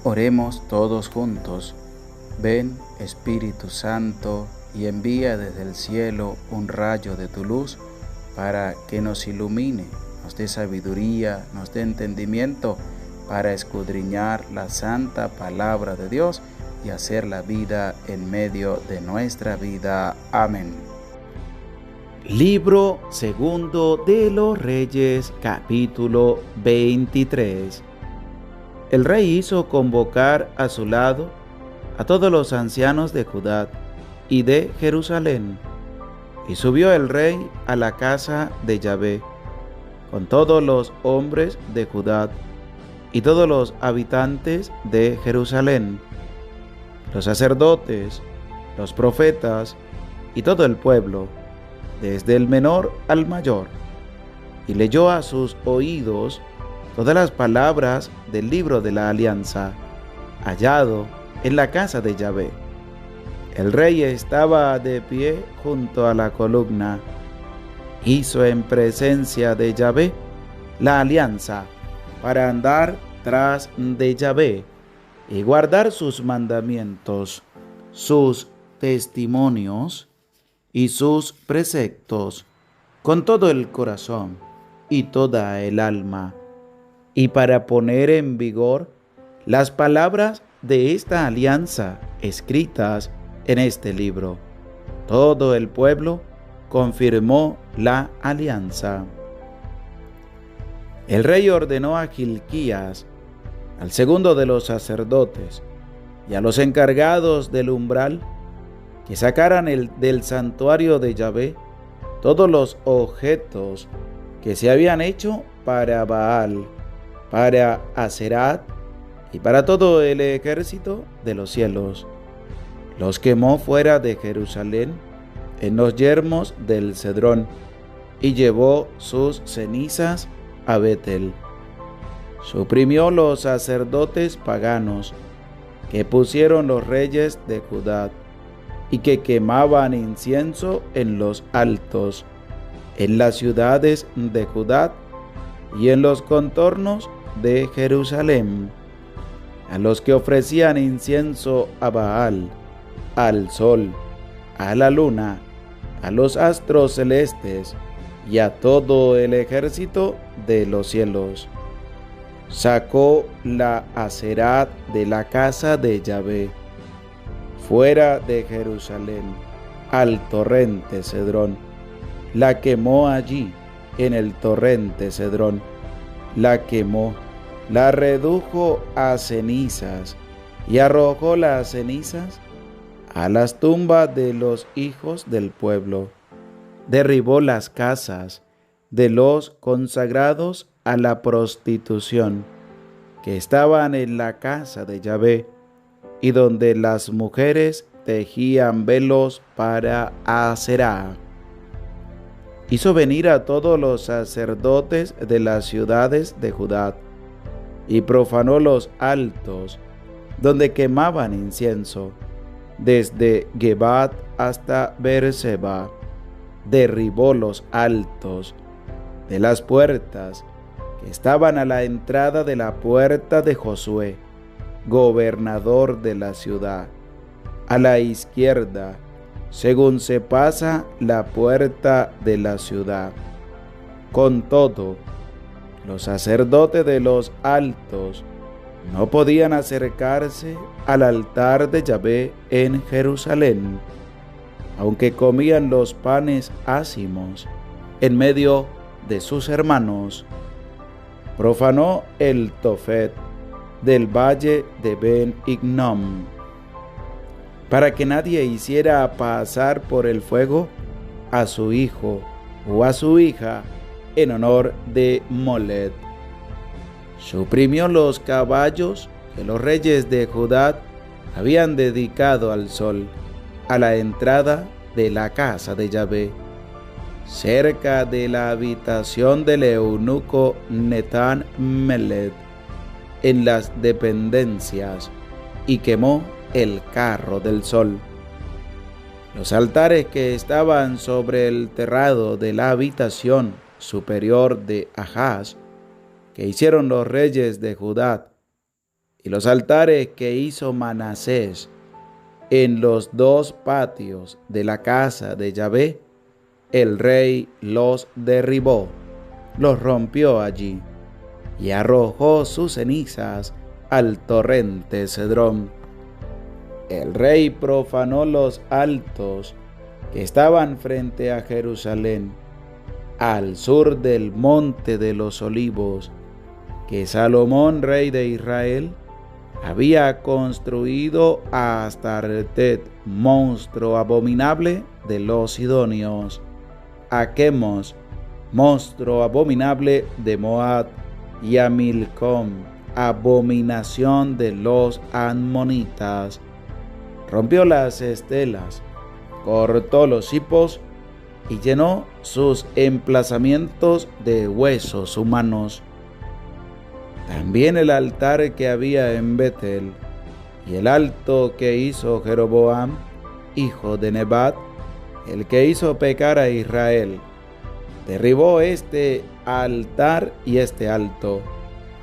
Oremos todos juntos. Ven, Espíritu Santo, y envía desde el cielo un rayo de tu luz para que nos ilumine, nos dé sabiduría, nos dé entendimiento para escudriñar la santa palabra de Dios y hacer la vida en medio de nuestra vida. Amén. Libro segundo de los Reyes, capítulo 23. El rey hizo convocar a su lado a todos los ancianos de Judá y de Jerusalén, y subió el rey a la casa de Yahvé, con todos los hombres de Judá y todos los habitantes de Jerusalén, los sacerdotes, los profetas y todo el pueblo, desde el menor al mayor, y leyó a sus oídos todas las palabras del libro de la alianza, hallado en la casa de Yahvé. El rey estaba de pie junto a la columna. Hizo en presencia de Yahvé la alianza para andar tras de Yahvé y guardar sus mandamientos, sus testimonios y sus preceptos con todo el corazón y toda el alma, y para poner en vigor las palabras de esta alianza escritas en este libro. Todo el pueblo confirmó la alianza. El rey ordenó a Hilquías, al segundo de los sacerdotes, y a los encargados del umbral, que sacaran del santuario de Yahvé todos los objetos que se habían hecho para Baal, para Aserat y para todo el ejército de los cielos. Los quemó fuera de Jerusalén en los yermos del Cedrón y llevó sus cenizas a Betel. Suprimió los sacerdotes paganos que pusieron los reyes de Judá y que quemaban incienso en los altos, en las ciudades de Judá y en los contornos de Jerusalén, a los que ofrecían incienso a Baal, al sol, a la luna, a los astros celestes y a todo el ejército de los cielos. Sacó la Aserat de la casa de Yahvé, fuera de Jerusalén, al torrente Cedrón. La quemó allí, en el torrente Cedrón. La quemó, la redujo a cenizas y arrojó las cenizas a las tumbas de los hijos del pueblo. Derribó las casas de los consagrados a la prostitución que estaban en la casa de Yahvé, y donde las mujeres tejían velos para Aserá. Hizo venir a todos los sacerdotes de las ciudades de Judá y profanó los altos donde quemaban incienso, desde Gebat hasta Beerseba. Derribó los altos de las puertas que estaban a la entrada de la puerta de Josué, gobernador de la ciudad, a la izquierda, según se pasa la puerta de la ciudad. Con todo, los sacerdotes de los altos no podían acercarse al altar de Yahvé en Jerusalén, aunque comían los panes ácimos en medio de sus hermanos. Profanó el Tofet del valle de Ben-Hinnom, para que nadie hiciera pasar por el fuego a su hijo o a su hija en honor de Moled. Suprimió los caballos que los reyes de Judá habían dedicado al sol, a la entrada de la casa de Yahvé, cerca de la habitación del eunuco Netán Meled, en las dependencias, y quemó el carro del sol. Los altares que estaban sobre el terrado de la habitación superior de Ahaz, que hicieron los reyes de Judá, y los altares que hizo Manasés en los dos patios de la casa de Yahvé, el rey los derribó, los rompió allí y arrojó sus cenizas al torrente Cedrón. El rey profanó los altos que estaban frente a Jerusalén, al sur del monte de los olivos, que Salomón, rey de Israel, había construido a Astartet, monstruo abominable de los sidonios, a Quemos, monstruo abominable de Moab, y a Milcom, abominación de los amonitas. Rompió las estelas, cortó los hipos y llenó sus emplazamientos de huesos humanos. También el altar que había en Betel y el alto que hizo Jeroboam, hijo de Nebat, el que hizo pecar a Israel, derribó este altar y este alto,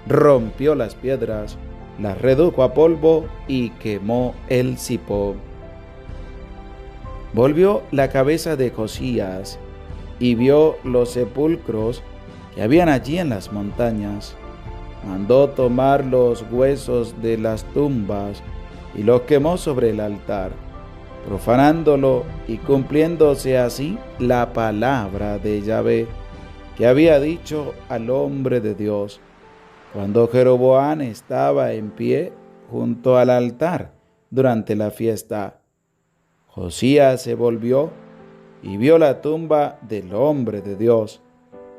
rompió las piedras, las redujo a polvo y quemó el cipo. Volvió la cabeza de Josías y vio los sepulcros que habían allí en las montañas. Mandó tomar los huesos de las tumbas y los quemó sobre el altar, profanándolo y cumpliéndose así la palabra de Yahvé que había dicho al hombre de Dios, cuando Jeroboam estaba en pie junto al altar durante la fiesta. Josías se volvió y vio la tumba del hombre de Dios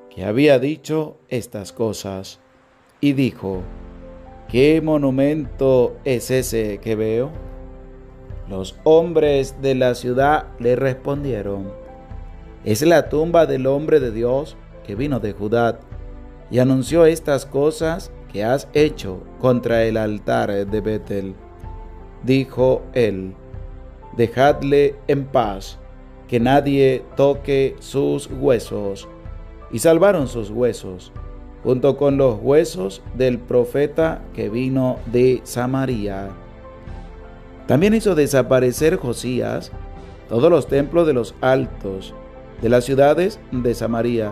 que había dicho estas cosas, y dijo: ¿qué monumento es ese que veo? Los hombres de la ciudad le respondieron: es la tumba del hombre de Dios que vino de Judá y anunció estas cosas que has hecho contra el altar de Betel. Dijo él: dejadle en paz, que nadie toque sus huesos. Y salvaron sus huesos, junto con los huesos del profeta que vino de Samaria. También hizo desaparecer Josías todos los templos de los altos de las ciudades de Samaria,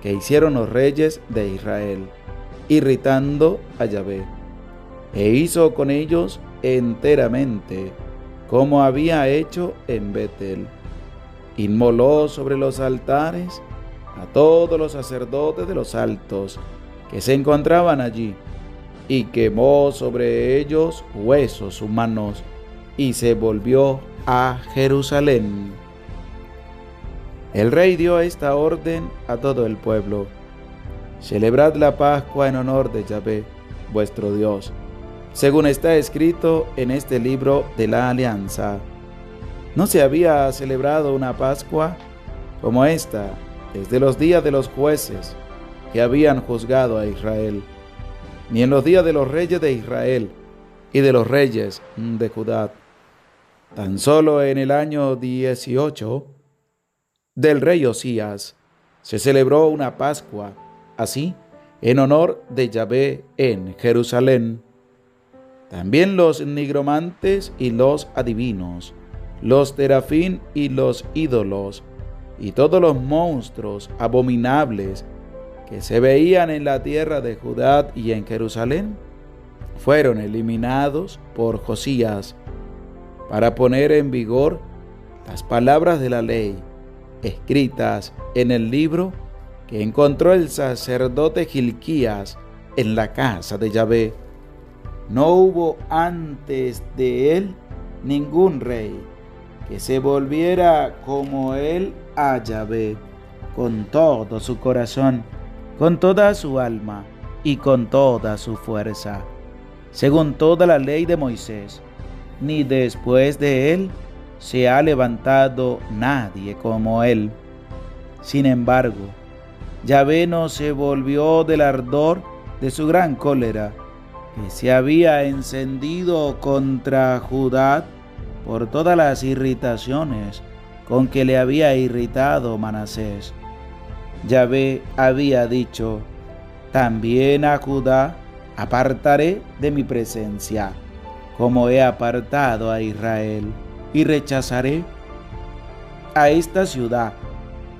que hicieron los reyes de Israel, irritando a Yahvé, e hizo con ellos enteramente como había hecho en Betel. Inmoló sobre los altares a todos los sacerdotes de los altos que se encontraban allí, y quemó sobre ellos huesos humanos, y se volvió a Jerusalén. El rey dio esta orden a todo el pueblo: celebrad la Pascua en honor de Yahvé, vuestro Dios, según está escrito en este libro de la alianza. No se había celebrado una Pascua como esta desde los días de los jueces que habían juzgado a Israel, ni en los días de los reyes de Israel y de los reyes de Judá. Tan solo en el año 18 del rey Osías se celebró una Pascua, así, en honor de Yahvé en Jerusalén. También los nigromantes y los adivinos, los terafín y los ídolos, y todos los monstruos abominables que se veían en la tierra de Judá y en Jerusalén, fueron eliminados por Josías, para poner en vigor las palabras de la ley escritas en el libro que encontró el sacerdote Gilquías en la casa de Yahvé. No hubo antes de él ningún rey que se volviera como él a Yahvé, con todo su corazón, con toda su alma y con toda su fuerza, según toda la ley de Moisés. Ni después de él se ha levantado nadie como él. Sin embargo, Yahvé no se volvió del ardor de su gran cólera, que se había encendido contra Judá por todas las irritaciones con que le había irritado Manasés. Yahvé había dicho: también a Judá apartaré de mi presencia, como he apartado a Israel, y rechazaré a esta ciudad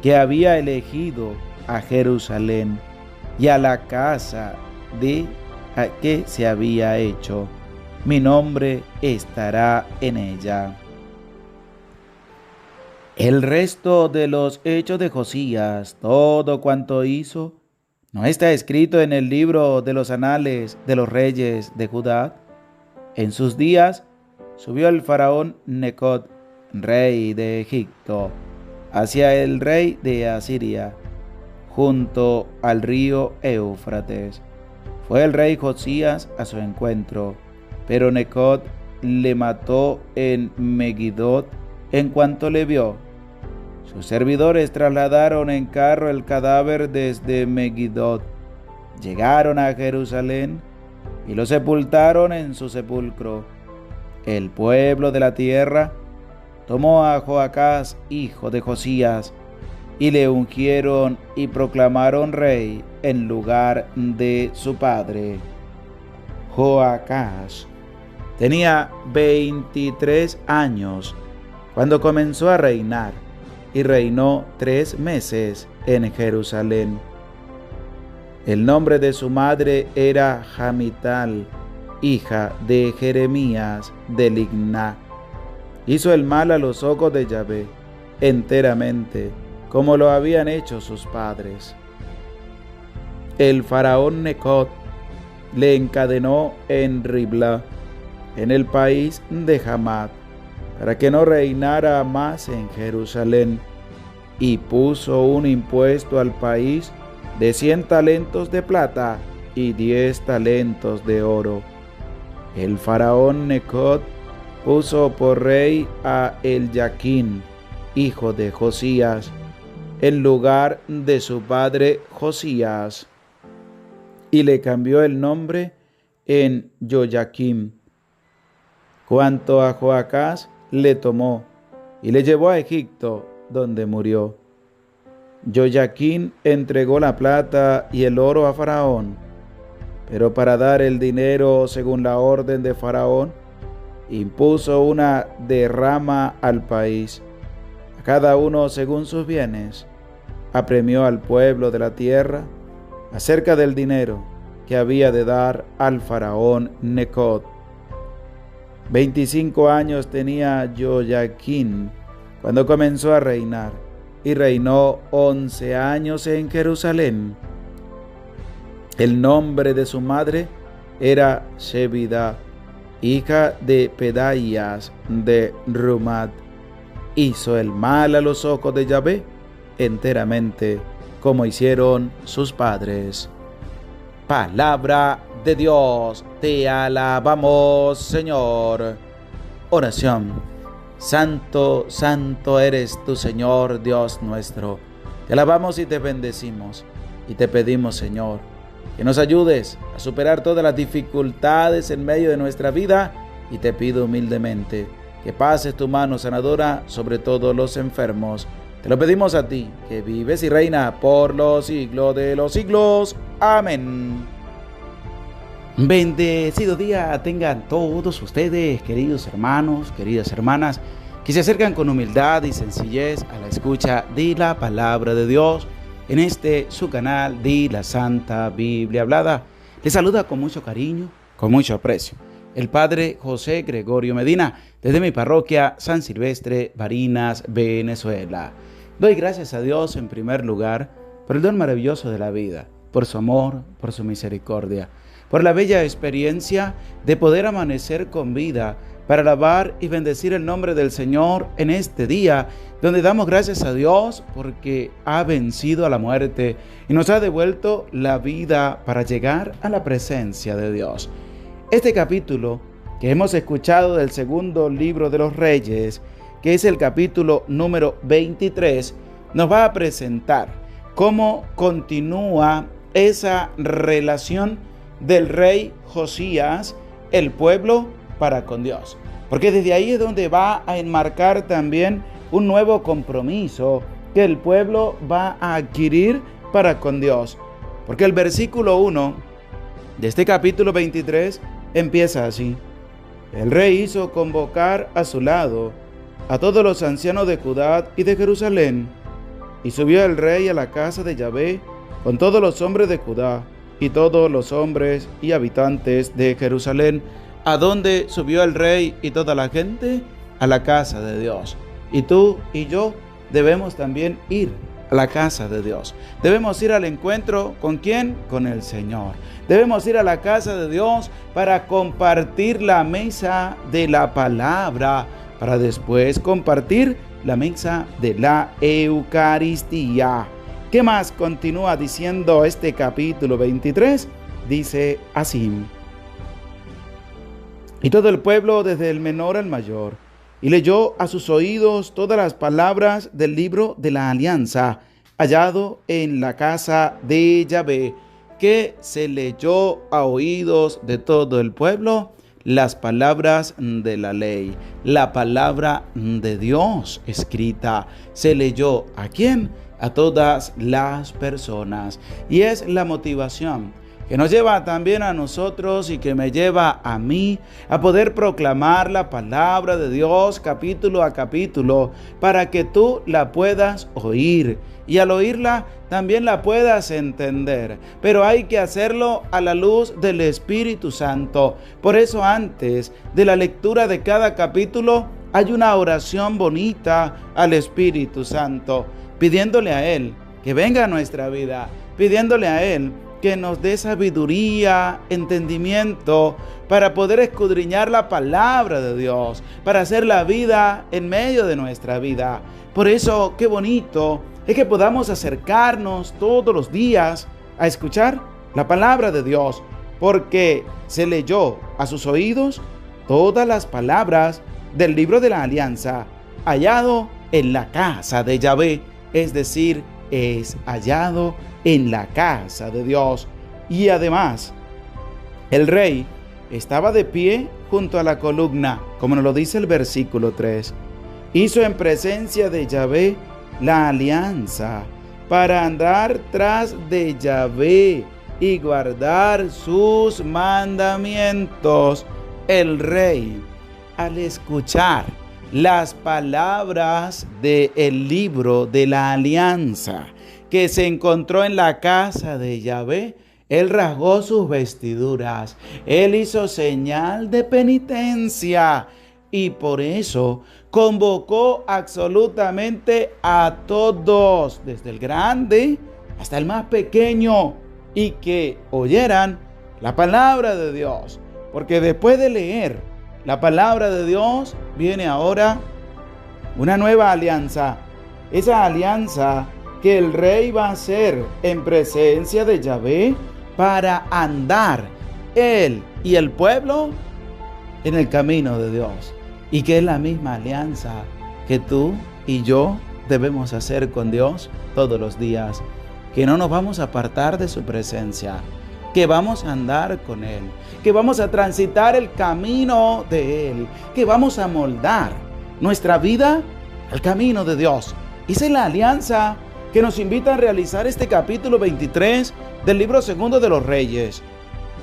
que había elegido, a Jerusalén y a la casa de que se había hecho. Mi nombre estará en ella. El resto de los hechos de Josías, todo cuanto hizo, ¿no está escrito en el libro de los anales de los reyes de Judá? En sus días subió el faraón Neco, rey de Egipto, hacia el rey de Asiria, junto al río Éufrates. Fue el rey Josías a su encuentro, pero Neco le mató en Megiddo en cuanto le vio. Sus servidores trasladaron en carro el cadáver desde Megiddo. Llegaron a Jerusalén y lo sepultaron en su sepulcro. El pueblo de la tierra tomó a Joacás, hijo de Josías, y le ungieron y proclamaron rey en lugar de su padre. Joacás tenía 23 años cuando comenzó a reinar, y reinó 3 meses en Jerusalén. El nombre de su madre era Jamital, hija de Jeremías de Libná. Hizo el mal a los ojos de Yahvé enteramente, como lo habían hecho sus padres. El faraón Neco le encadenó en Ribla, en el país de Hamat, para que no reinara más en Jerusalén, y puso un impuesto al país de 100 talentos de plata y 10 talentos de oro. El faraón Neco puso por rey a Eliaquim, hijo de Josías, en lugar de su padre Josías, y le cambió el nombre en Joyaquim. Cuanto a Joacás, le tomó y le llevó a Egipto, donde murió. Joyaquim entregó la plata y el oro a Faraón, pero para dar el dinero según la orden de Faraón, impuso una derrama al país, a cada uno según sus bienes. Apremió al pueblo de la tierra acerca del dinero que había de dar al faraón Neco. 25 años tenía Joyaquim cuando comenzó a reinar, y reinó 11 años en Jerusalén. El nombre de su madre era Shebida, hija de Pedaías de Rumat. Hizo el mal a los ojos de Yahvé enteramente, como hicieron sus padres. Palabra de Dios, te alabamos, Señor. Oración. Santo, santo eres tu Señor, Dios nuestro. Te alabamos y te bendecimos, y te pedimos, Señor, que nos ayudes a superar todas las dificultades en medio de nuestra vida, y te pido humildemente que pases tu mano sanadora sobre todos los enfermos. Te lo pedimos a ti, que vives y reinas por los siglos de los siglos. Amén. Bendecido día tengan todos ustedes, queridos hermanos, queridas hermanas, que se acercan con humildad y sencillez a la escucha de la palabra de Dios en este su canal de la Santa Biblia Hablada. Les saluda con mucho cariño, con mucho aprecio, el Padre José Gregorio Medina, desde mi parroquia San Silvestre, Barinas, Venezuela. Doy gracias a Dios en primer lugar por el don maravilloso de la vida, por su amor, por su misericordia, por la bella experiencia de poder amanecer con vida para alabar y bendecir el nombre del Señor en este día, donde damos gracias a Dios porque ha vencido a la muerte y nos ha devuelto la vida para llegar a la presencia de Dios. Este capítulo que hemos escuchado del segundo libro de los Reyes, que es el capítulo número 23, nos va a presentar cómo continúa esa relación del rey Josías, el pueblo para con Dios. Porque desde ahí es donde va a enmarcar también un nuevo compromiso que el pueblo va a adquirir para con Dios. Porque el versículo 1 de este capítulo 23 empieza así. El rey hizo convocar a su lado a todos los ancianos de Judá y de Jerusalén, y subió el rey a la casa de Yahvé con todos los hombres de Judá y todos los hombres y habitantes de Jerusalén. ¿A dónde subió el rey y toda la gente? A la casa de Dios. Y tú y yo debemos también ir a la casa de Dios. Debemos ir al encuentro ¿con quién? Con el Señor. Debemos ir a la casa de Dios para compartir la mesa de la palabra, para después compartir la mesa de la Eucaristía. ¿Qué más continúa diciendo este capítulo 23? Dice así: y todo el pueblo, desde el menor al mayor, y leyó a sus oídos todas las palabras del libro de la alianza, hallado en la casa de Yahvé. ¿Qué se leyó a oídos de todo el pueblo? Las palabras de la ley, la palabra de Dios escrita. ¿Se leyó a quién? A todas las personas. Y es la motivación que nos lleva también a nosotros y que me lleva a mí a poder proclamar la palabra de Dios capítulo a capítulo, para que tú la puedas oír y al oírla también la puedas entender. Pero hay que hacerlo a la luz del Espíritu Santo. Por eso, antes de la lectura de cada capítulo hay una oración bonita al Espíritu Santo, pidiéndole a Él que venga a nuestra vida, pidiéndole a Él que nos dé sabiduría, entendimiento, para poder escudriñar la palabra de Dios, para hacer la vida en medio de nuestra vida. Por eso, qué bonito es que podamos acercarnos todos los días a escuchar la palabra de Dios, porque se leyó a sus oídos todas las palabras del libro de la alianza, hallado en la casa de Yahvé, es decir, es hallado en la casa de Dios. Y además, el rey estaba de pie junto a la columna, como nos lo dice el versículo 3. Hizo en presencia de Yahvé la alianza para andar tras de Yahvé y guardar sus mandamientos. El rey, al escuchar las palabras del libro de la alianza que se encontró en la casa de Yahvé, él rasgó sus vestiduras, él hizo señal de penitencia y por eso convocó absolutamente a todos, desde el grande hasta el más pequeño, y que oyeran la palabra de Dios. Porque después de leer la palabra de Dios, viene ahora una nueva alianza. Esa alianza que el rey va a hacer en presencia de Yahvé para andar él y el pueblo en el camino de Dios. Y que es la misma alianza que tú y yo debemos hacer con Dios todos los días. Que no nos vamos a apartar de su presencia, que vamos a andar con Él, que vamos a transitar el camino de Él, que vamos a moldar nuestra vida al camino de Dios. Esa es la alianza que nos invita a realizar este capítulo 23 del libro segundo de los Reyes.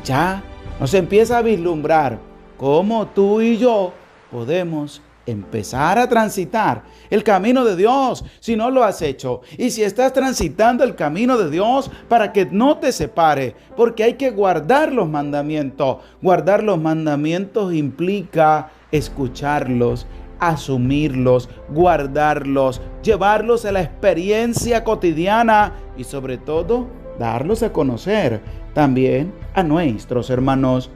Ya nos empieza a vislumbrar cómo tú y yo podemos empezar a transitar el camino de Dios si no lo has hecho. Y si estás transitando el camino de Dios, para que no te separe, porque hay que guardar los mandamientos. Guardar los mandamientos implica escucharlos, asumirlos, guardarlos, llevarlos a la experiencia cotidiana y sobre todo darlos a conocer también a nuestros hermanos,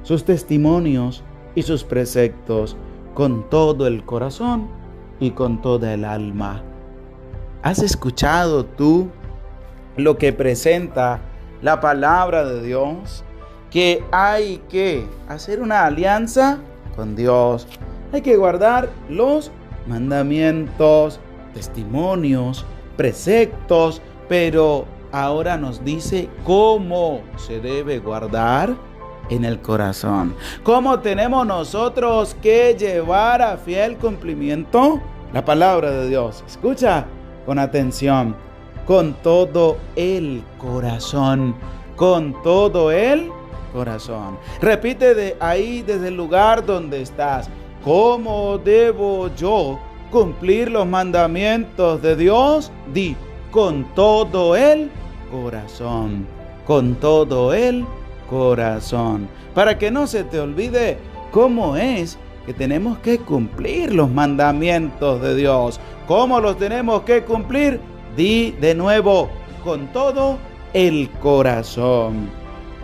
sus testimonios y sus preceptos con todo el corazón y con toda el alma. ¿Has escuchado tú lo que presenta la palabra de Dios? Que hay que hacer una alianza con Dios. Hay que guardar los mandamientos, testimonios, preceptos, pero ahora nos dice cómo se debe guardar en el corazón. ¿Cómo tenemos nosotros que llevar a fiel cumplimiento la palabra de Dios? Escucha con atención. Con todo el corazón, con todo el corazón. Repite de ahí, desde el lugar donde estás. ¿Cómo debo yo cumplir los mandamientos de Dios? Di, con todo el corazón. Con todo el corazón. Para que no se te olvide cómo es que tenemos que cumplir los mandamientos de Dios. ¿Cómo los tenemos que cumplir? Di de nuevo, con todo el corazón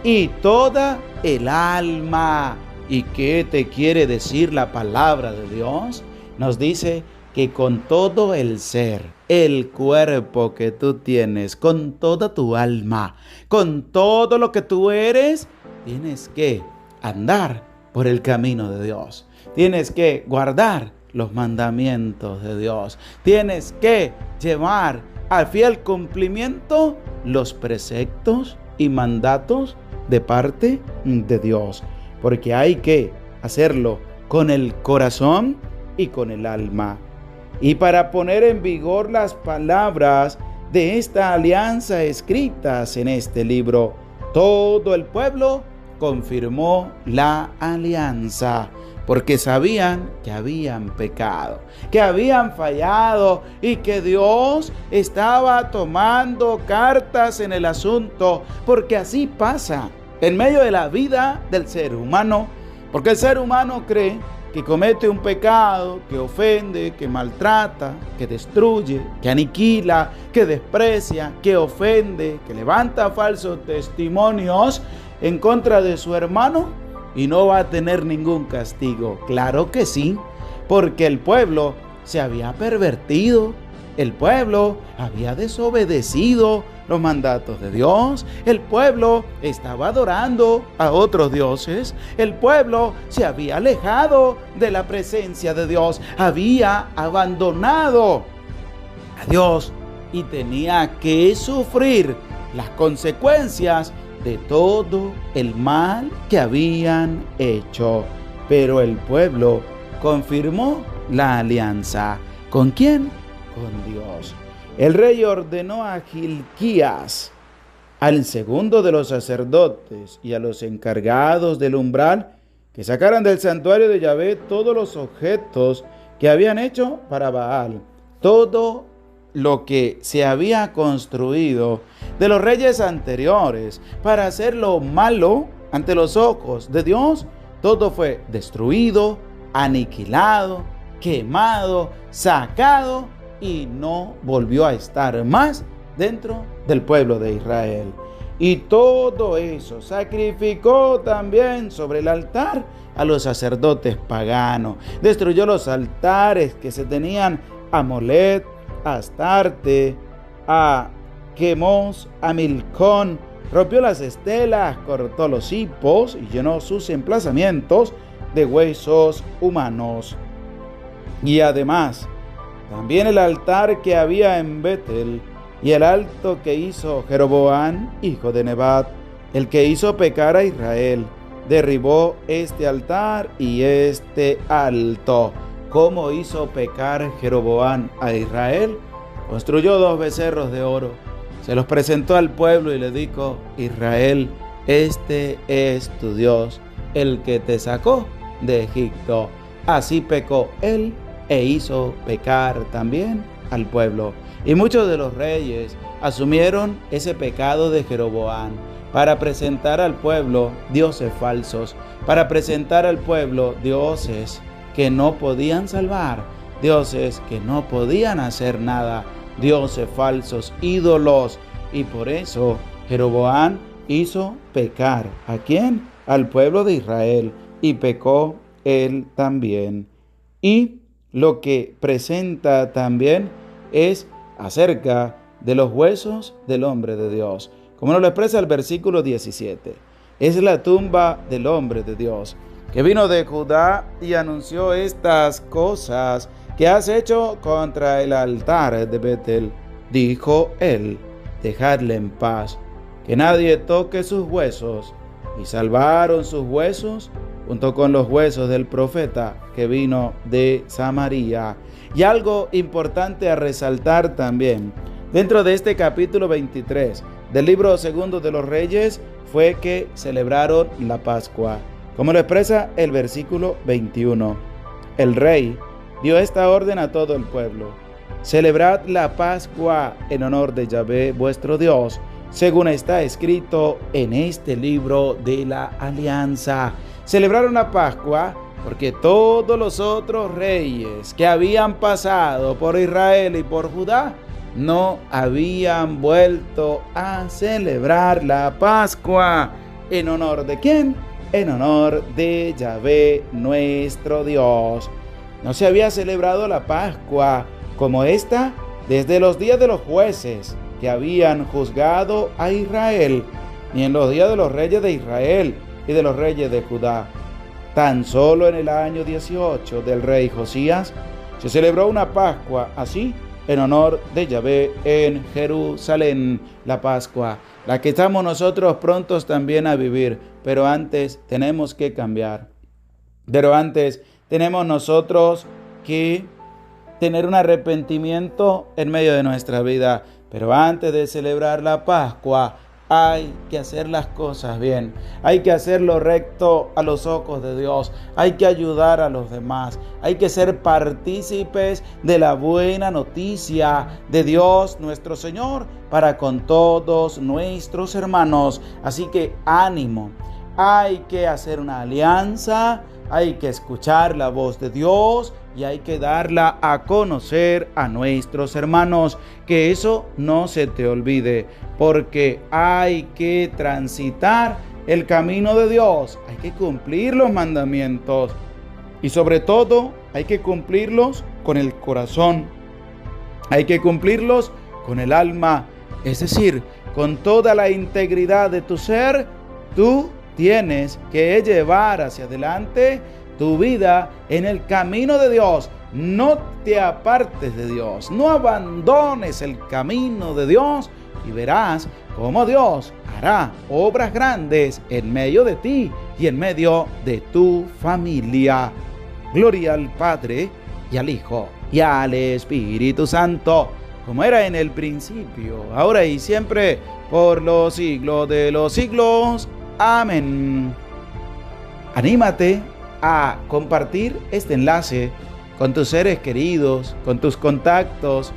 y toda el alma. ¿Y qué te quiere decir la palabra de Dios? Nos dice que con todo el ser, el cuerpo que tú tienes, con toda tu alma, con todo lo que tú eres, tienes que andar por el camino de Dios. Tienes que guardar los mandamientos de Dios. Tienes que llevar al fiel cumplimiento los preceptos y mandatos de parte de Dios. Porque hay que hacerlo con el corazón y con el alma. Y para poner en vigor las palabras de esta alianza escritas en este libro, todo el pueblo confirmó la alianza, porque sabían que habían pecado, que habían fallado y que Dios estaba tomando cartas en el asunto, porque así pasa en medio de la vida del ser humano, porque el ser humano cree que comete un pecado, que ofende, que maltrata, que destruye, que aniquila, que desprecia, que ofende, que levanta falsos testimonios en contra de su hermano y no va a tener ningún castigo. Claro que sí, porque el pueblo se había pervertido, el pueblo había desobedecido los mandatos de Dios, el pueblo estaba adorando a otros dioses, el pueblo se había alejado de la presencia de Dios, había abandonado a Dios y tenía que sufrir las consecuencias de todo el mal que habían hecho. Pero el pueblo confirmó la alianza. ¿Con quién? Con Dios. El rey ordenó a Hilquías, al segundo de los sacerdotes y a los encargados del umbral, que sacaran del santuario de Yahvé todos los objetos que habían hecho para Baal, todo lo que se había construido de los reyes anteriores para hacer lo malo ante los ojos de Dios. Todo fue destruido, aniquilado, quemado, sacado y no volvió a estar más dentro del pueblo de Israel. Y todo eso sacrificó también sobre el altar a los sacerdotes paganos. Destruyó los altares que se tenían a Molet, a Astarte, a Quemos, a Milcón, rompió las estelas, cortó los hipos y llenó sus emplazamientos de huesos humanos. Y además, también el altar que había en Betel y el alto que hizo Jeroboam, hijo de Nebat, el que hizo pecar a Israel, derribó este altar y este alto. ¿Cómo hizo pecar Jeroboam a Israel? Construyó 2 becerros de oro, se los presentó al pueblo y le dijo: Israel, este es tu Dios, el que te sacó de Egipto. Así pecó él e hizo pecar también al pueblo. Y muchos de los reyes asumieron ese pecado de Jeroboam para presentar al pueblo dioses falsos, para presentar al pueblo dioses que no podían salvar, dioses que no podían hacer nada, dioses falsos, ídolos. Y por eso Jeroboam hizo pecar ¿a quién? Al pueblo de Israel, y pecó él también. Y lo que presenta también es acerca de los huesos del hombre de Dios, como nos lo expresa el versículo 17. Es la tumba del hombre de Dios, que vino de Judá y anunció estas cosas que has hecho contra el altar de Betel. Dijo él: dejadle en paz, que nadie toque sus huesos. Y salvaron sus huesos junto con los huesos del profeta que vino de Samaria. Y algo importante a resaltar también, dentro de este capítulo 23 del libro segundo de los Reyes fue que celebraron la Pascua. Como lo expresa el versículo 21, el rey dio esta orden a todo el pueblo: celebrad la Pascua en honor de Yahvé vuestro Dios, según está escrito en este libro de la alianza. Celebraron la Pascua porque todos los otros reyes que habían pasado por Israel y por Judá no habían vuelto a celebrar la Pascua. ¿En honor de quién? En honor de Yahvé nuestro Dios. No se había celebrado la Pascua como esta desde los días de los jueces que habían juzgado a Israel, ni en los días de los reyes de Israel y de los reyes de Judá. Tan solo en el año 18 del rey Josías se celebró una Pascua así en honor de Yahvé en Jerusalén, la Pascua, la que estamos nosotros prontos también a vivir, pero antes tenemos que cambiar. Pero antes tenemos nosotros que tener un arrepentimiento en medio de nuestra vida. Pero antes de celebrar la Pascua, hay que hacer las cosas bien. Hay que hacerlo recto a los ojos de Dios. Hay que ayudar a los demás. Hay que ser partícipes de la buena noticia de Dios nuestro Señor para con todos nuestros hermanos. Así que ánimo. Hay que hacer una alianza. Hay que escuchar la voz de Dios y hay que darla a conocer a nuestros hermanos. Que eso no se te olvide, porque hay que transitar el camino de Dios. Hay que cumplir los mandamientos y sobre todo hay que cumplirlos con el corazón. Hay que cumplirlos con el alma, es decir, con toda la integridad de tu ser. Tú tienes que llevar hacia adelante tu vida en el camino de Dios. No te apartes de Dios, no abandones el camino de Dios y verás cómo Dios hará obras grandes en medio de ti y en medio de tu familia. Gloria al Padre y al Hijo y al Espíritu Santo, como era en el principio, ahora y siempre, por los siglos de los siglos. Amén. Anímate a compartir este enlace con tus seres queridos, con tus contactos,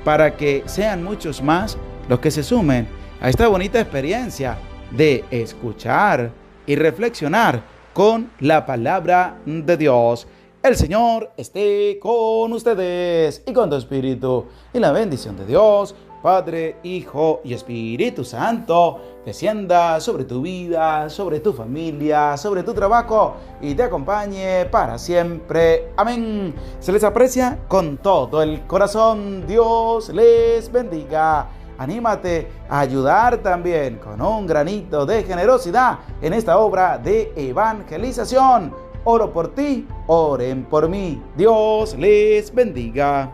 para que sean muchos más los que se sumen a esta bonita experiencia de escuchar y reflexionar con la palabra de Dios. El Señor esté con ustedes y con tu espíritu, y la bendición de Dios, Padre, Hijo y Espíritu Santo, descienda sobre tu vida, sobre tu familia, sobre tu trabajo y te acompañe para siempre. Amén. Se les aprecia con todo el corazón. Dios les bendiga. Anímate a ayudar también con un granito de generosidad en esta obra de evangelización. Oro por ti, oren por mí. Dios les bendiga.